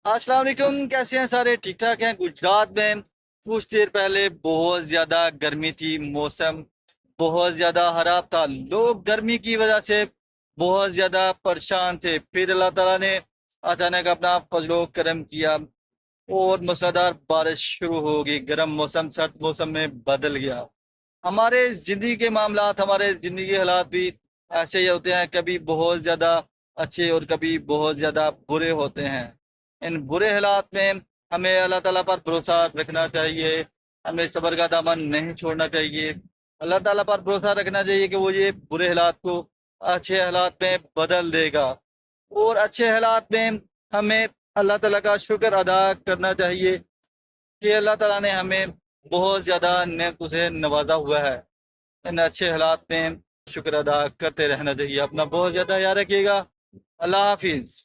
अस्सलाम वालेकुम। कैसे हैं सारे? ठीक ठाक हैं? गुजरात में कुछ देर पहले बहुत ज़्यादा गर्मी थी, मौसम बहुत ज़्यादा खराब था, लोग गर्मी की वजह से बहुत ज़्यादा परेशान थे। फिर अल्लाह ताला ने अचानक अपना फजलो करम किया और मूसलाधार बारिश शुरू हो गई। गर्म मौसम सर्द मौसम में बदल गया। हमारे ज़िंदगी के मामलात, हमारे ज़िंदगी के हालात भी ऐसे ही होते हैं, कभी बहुत ज़्यादा अच्छे और कभी बहुत ज़्यादा बुरे होते हैं। इन बुरे हालात में हमें अल्लाह ताला पर भरोसा रखना चाहिए, हमें सब्र का दामन नहीं छोड़ना चाहिए। अल्लाह ताला पर भरोसा रखना चाहिए कि वो ये बुरे हालात को अच्छे हालात में बदल देगा और अच्छे हालात में हमें अल्लाह ताला का शुक्र अदा करना चाहिए कि अल्लाह ताला ने हमें बहुत ज़्यादा नेमतों से नवाज़ा हुआ है। इन अच्छे हालात में शुक्र अदा करते रहना चाहिए। अपना बहुत ज़्यादा याद रखिएगा। अल्लाह हाफ़िज़।